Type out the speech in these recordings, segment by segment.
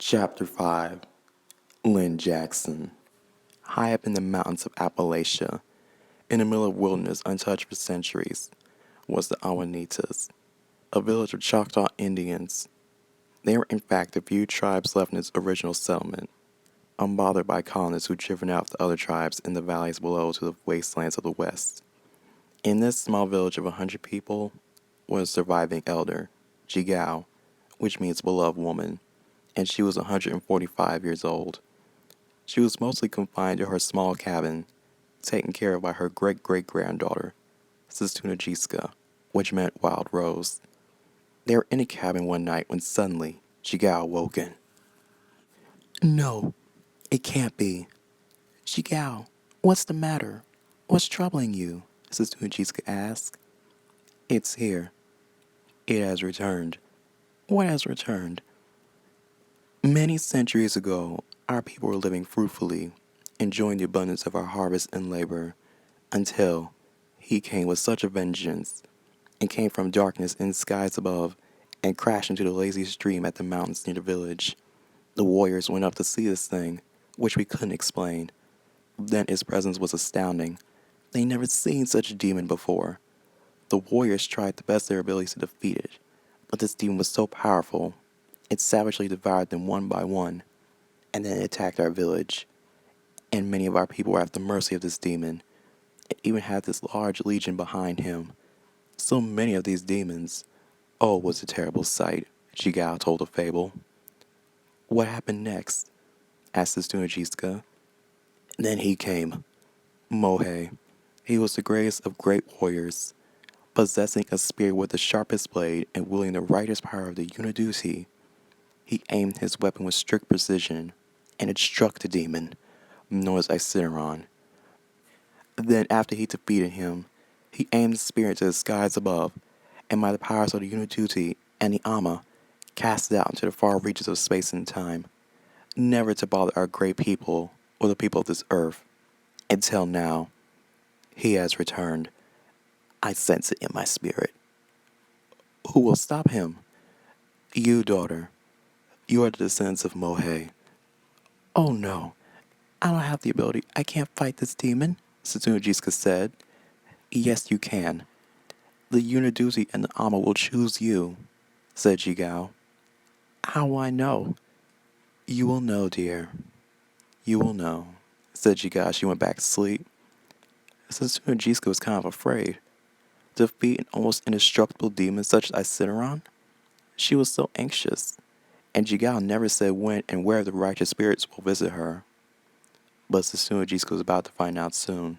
Chapter 5 Lynn Jackson. High up in the mountains of Appalachia, in the middle of wilderness untouched for centuries, was the Awanitas, a village of Choctaw Indians. They were in fact the few tribes left in its original settlement, unbothered by colonists who'd driven out the other tribes in the valleys below to the wastelands of the west. In this small village of 100 people was a surviving elder, Jigao, which means beloved woman, and she was 145 years old. She was mostly confined to her small cabin, taken care of by her great-great-granddaughter, Sistunajiska, which meant Wild Rose. They were in a cabin one night when suddenly Jigao awoken. "No, it can't be. Jigao, what's the matter? What's troubling you?" Sistunajiska asked. "It's here. It has returned." "What has returned?" "Many centuries ago, our people were living fruitfully, enjoying the abundance of our harvest and labor, until he came with such a vengeance, and came from darkness in the skies above, and crashed into the lazy stream at the mountains near the village. The warriors went up to see this thing, which we couldn't explain. Then its presence was astounding. They never seen such a demon before. The warriors tried the best of their abilities to defeat it, but this demon was so powerful, it savagely devoured them one by one, and then it attacked our village. And many of our people were at the mercy of this demon. It even had this large legion behind him. So many of these demons. Oh, it was a terrible sight," Jigao told a fable. "What happened next?" asked the Stunajiska. "Then he came. Mohe. He was the greatest of great warriors, possessing a spear with the sharpest blade and wielding the rightest power of the Unidusi. He aimed his weapon with strict precision, and it struck the demon, known as Icineron. Then, after he defeated him, he aimed the spear into the skies above, and by the powers of the Unidusi and the Ama, cast it out into the far reaches of space and time, never to bother our great people or the people of this earth. Until now, he has returned. I sense it in my spirit." "Who will stop him?" "You, daughter. You are the descendants of Mohe." "Oh no, I don't have the ability. I can't fight this demon," Satsunajiska said. "Yes, you can. The Unidusi and the Ama will choose you," said Jigao. "How will I know?" "You will know, dear. You will know," said Jigao as she went back to sleep. Satsunajiska was kind of afraid. To defeat an almost indestructible demon such as Icineron? She was so anxious, and Jigao never said when and where the righteous spirits will visit her. But Satsunajiska was about to find out soon.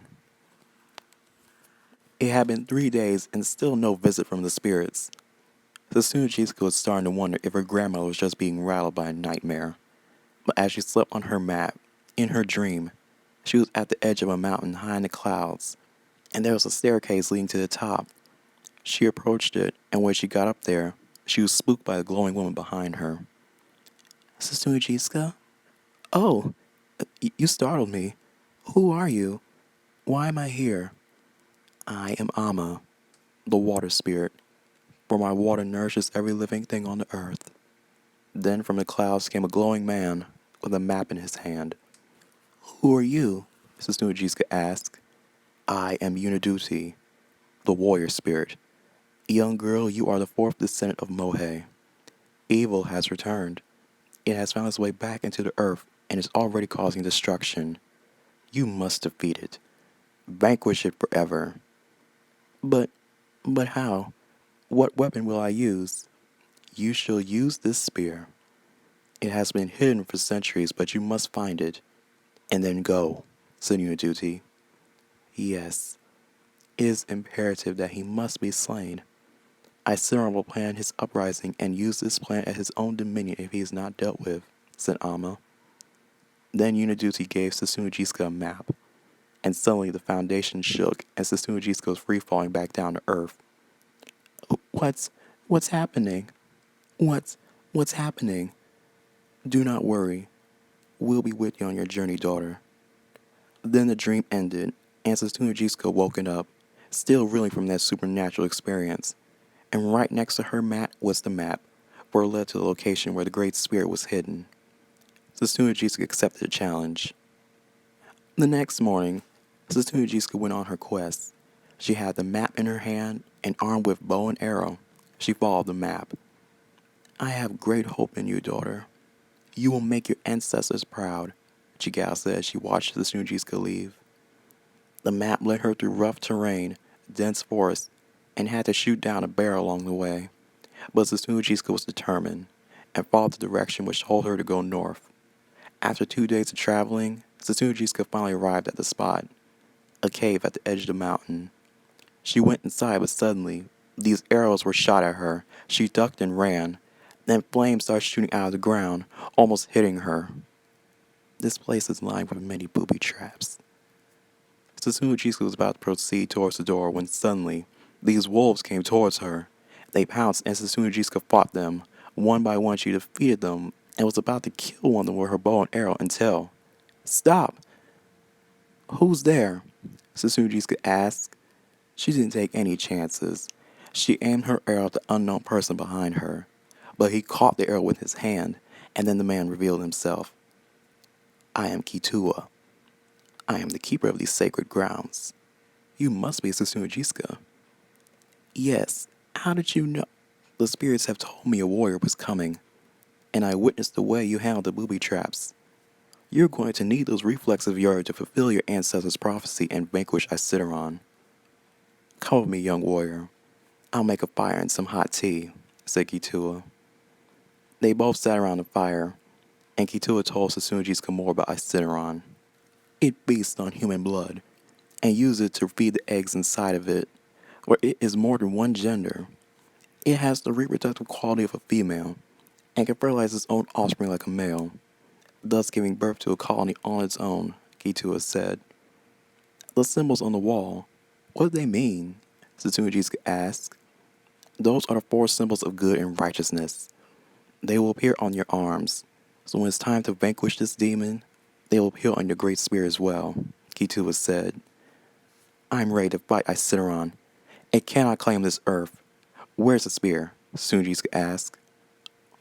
It had been 3 days and still no visit from the spirits. Satsunajiska was starting to wonder if her grandmother was just being rattled by a nightmare. But as she slept on her mat, in her dream, she was at the edge of a mountain high in the clouds, and there was a staircase leading to the top. She approached it, and when she got up there, she was spooked by the glowing woman behind her. "Satsunajiska? Oh, you startled me. Who are you? Why am I here?" "I am Ama, the water spirit, for my water nourishes every living thing on the earth." Then from the clouds came a glowing man with a map in his hand. "Who are you?" Satsunajiska asked. "I am Unidusi, the warrior spirit. Young girl, you are the fourth descendant of Mohe. Evil has returned. It has found its way back into the earth and is already causing destruction. You must defeat it. Vanquish it forever." But how? What weapon will I use?" "You shall use this spear. It has been hidden for centuries, but you must find it, and then go," said Uniduti. "Yes, it is imperative that he must be slain. Icineron will plan his uprising and use this plan at his own dominion if he is not dealt with," said Ama. Then Uniduti gave Satsunajiska a map, and suddenly the foundation shook and Satsunajiska was free-falling back down to earth. What's happening? What's happening?" "Do not worry. We'll be with you on your journey, daughter." Then the dream ended, and Satsunajiska woken up, still reeling from that supernatural experience. And right next to her mat was the map, where it led to the location where the Great Spirit was hidden. Sastunajisa accepted the challenge. The next morning, Sastunajisa went on her quest. She had the map in her hand and armed with bow and arrow. She followed the map. I have great hope in you, daughter. You will make your ancestors proud, Chigal said as she watched Sastunajisa leave. The map led her through rough terrain, dense forest, and had to shoot down a bear along the way. But Sastunajisa was determined and followed the direction which told her to go north. After 2 days of traveling, Sastunajisa finally arrived at the spot, a cave at the edge of the mountain. She went inside, but suddenly, these arrows were shot at her. She ducked and ran. Then flames started shooting out of the ground, almost hitting her. This place is lined with many booby traps. Sastunajisa was about to proceed towards the door when suddenly, these wolves came towards her. They pounced and Sastunajisa fought them. One by one she defeated them and was about to kill one of them with her bow and arrow until... Stop! Who's there? Sastunajisa asked. She didn't take any chances. She aimed her arrow at the unknown person behind her, but he caught the arrow with his hand, and then the man revealed himself. I am Kitua. I am the keeper of these sacred grounds. You must be Sastunajisa. Yes, how did you know? The spirits have told me a warrior was coming, and I witnessed the way you handled the booby traps. You're going to need those reflexes of yours to fulfill your ancestors' prophecy and vanquish Isidoron. Come with me, young warrior. I'll make a fire and some hot tea, said Kitua. They both sat around the fire, and Kitua told Sastunajisa more about Isidoron. It feasts on human blood, and uses it to feed the eggs inside of it, where it is more than one gender. It has the reproductive quality of a female, and can fertilize its own offspring like a male, thus giving birth to a colony on its own, Kitua said. The symbols on the wall, what do they mean? Sastunajisa asked. Those are the 4 symbols of good and righteousness. They will appear on your arms, so when it's time to vanquish this demon, they will appear on your great spear as well, Kitua said. I'm ready to fight Isidoron. It cannot claim this earth. Where's the spear? Sastunajisa asked.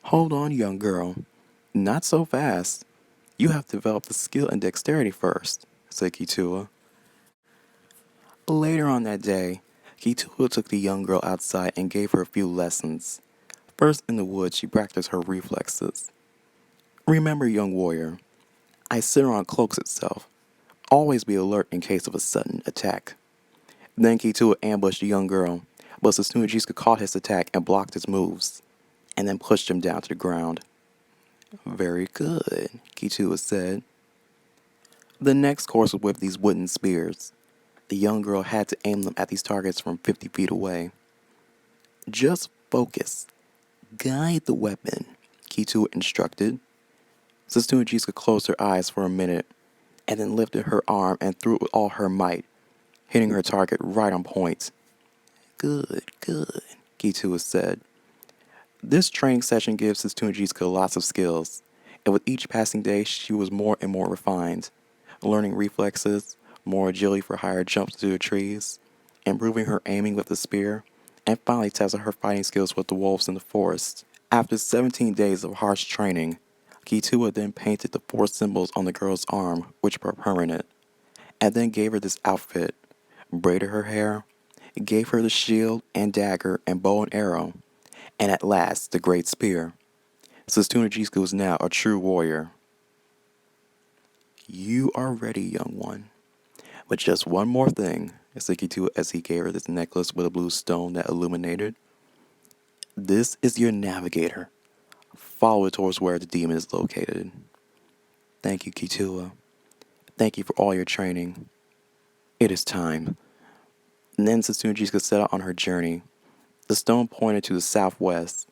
Hold on, young girl. Not so fast. You have to develop the skill and dexterity first, said Kitua. Later on that day, Kitua took the young girl outside and gave her a few lessons. First in the woods, she practiced her reflexes. Remember, young warrior, Isidoron cloaks itself. Always be alert in case of a sudden attack. Then Kitua ambushed the young girl, but Sastunajisa caught his attack and blocked his moves, and then pushed him down to the ground. Very good, Kitua said. The next course was with these wooden spears. The young girl had to aim them at these targets from 50 feet away. Just focus. Guide the weapon, Kitua instructed. Sastunajisa closed her eyes for a minute, and then lifted her arm and threw it with all her might, hitting her target right on point. Good, Kitua said. This training session gives Sastunajisa lots of skills, and with each passing day she was more and more refined, learning reflexes, more agility for higher jumps through the trees, improving her aiming with the spear, and finally tested her fighting skills with the wolves in the forest. After 17 days of harsh training, Kitua then painted the 4 symbols on the girl's arm, which were permanent, and then gave her this outfit, braided her hair, gave her the shield and dagger and bow and arrow, and at last the great spear. Sastunajisa was now a true warrior. You are ready, young one. But just one more thing, said Kitua as he gave her this necklace with a blue stone that illuminated. This is your navigator. Follow it towards where the demon is located. Thank you, Kitua. Thank you for all your training. It is time. And then Sastunajisa set out on her journey. The stone pointed to the southwest,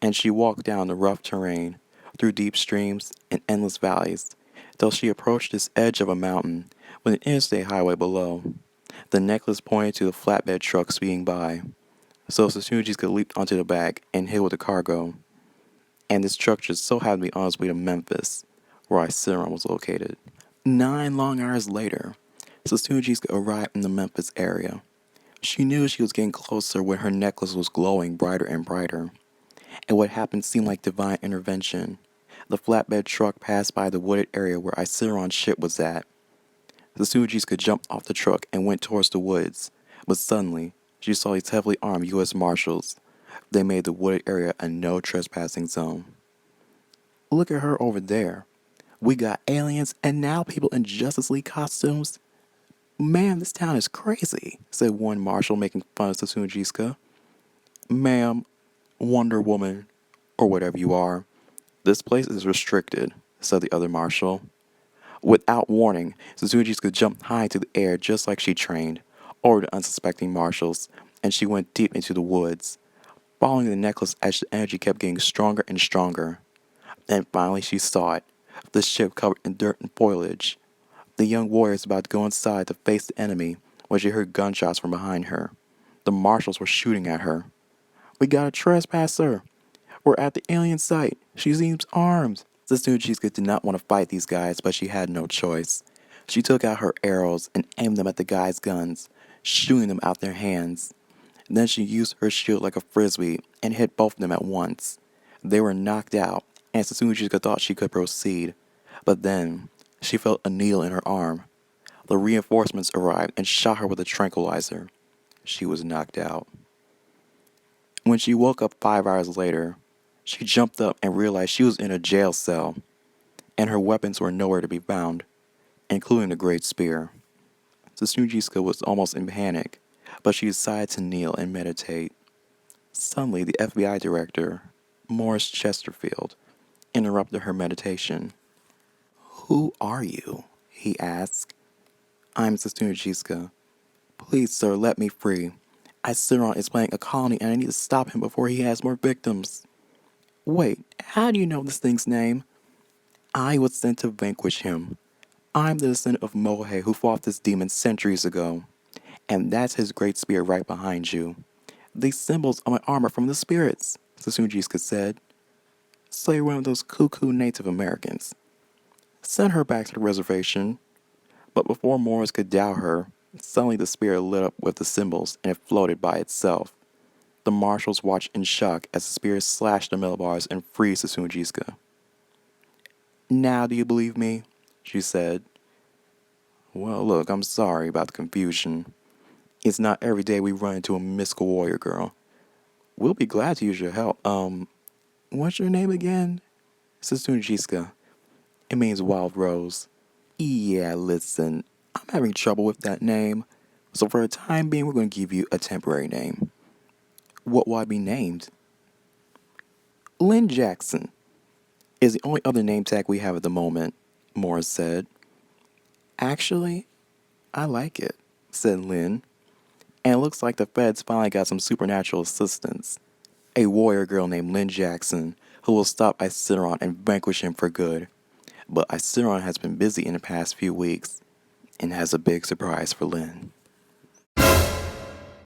and she walked down the rough terrain, through deep streams and endless valleys, till she approached this edge of a mountain with an interstate highway below. The necklace pointed to the flatbed truck speeding by, so Sastunajisa leaped onto the back and hid with the cargo. And this truck just so happened to be on its way to Memphis, where Isidoron was located. 9 long hours later, Sastunajisa arrived in the Memphis area. She knew she was getting closer when her necklace was glowing brighter and brighter, and what happened seemed like divine intervention. The flatbed truck passed by the wooded area where Iceron's ship was at. The SEDUCES jumped off the truck and went towards the woods, but suddenly she saw these heavily armed U.S. Marshals. They made the wooded area a no trespassing zone. Look at her over there. We got aliens and now people in Justice League costumes. Ma'am, this town is crazy, said one marshal making fun of SEDUCES. Ma'am, Wonder Woman, or whatever you are, this place is restricted, said the other marshal. Without warning, SEDUCES jumped high into the air just like she trained, over the unsuspecting marshals, and she went deep into the woods, following the necklace as the energy kept getting stronger and stronger. And finally she saw it, the ship covered in dirt and foliage. The young warrior was about to go inside to face the enemy when she heard gunshots from behind her. The marshals were shooting at her. We got a trespasser. We're at the alien site. She seems armed. The SEDUCES did not want to fight these guys, but she had no choice. She took out her arrows and aimed them at the guys' guns, shooting them out their hands. Then she used her shield like a frisbee and hit both of them at once. They were knocked out, and SEDUCES thought she could proceed. But then, she felt a needle in her arm. The reinforcements arrived and shot her with a tranquilizer. She was knocked out. When she woke up 5 hours later, she jumped up and realized she was in a jail cell, and her weapons were nowhere to be found, including the great spear. SEDUCES was almost in panic, but she decided to kneel and meditate. Suddenly, the FBI director, Morris Chesterfield, interrupted her meditation. Who are you? He asked. I'm SEDUCES. Please, sir, let me free. Iceron is planning a colony and I need to stop him before he has more victims. Wait, how do you know this thing's name? I was sent to vanquish him. I'm the descendant of Mohe who fought this demon centuries ago. And that's his great spear right behind you. These symbols are my armor from the spirits, SEDUCES said. So you're one of those cuckoo Native Americans. Send her back to the reservation. But before Morris could doubt her, suddenly the spear lit up with the symbols and it floated by itself. The marshals watched in shock as the spear slashed the metal bars and freed SEDUCES. Now do you believe me? She said. Well, look, I'm sorry about the confusion. It's not every day we run into a mystical warrior girl. We'll be glad to use your help. What's your name again? SEDUCES. It means wild rose. Yeah, listen, I'm having trouble with that name. So for the time being, we're going to give you a temporary name. What will I be named? Lynn Jackson is the only other name tag we have at the moment, Morris said. Actually, I like it, said Lynn. And it looks like the feds finally got some supernatural assistance. A warrior girl named Lynn Jackson who will stop Iceron and vanquish him for good. But Iceron has been busy in the past few weeks and has a big surprise for Lynn.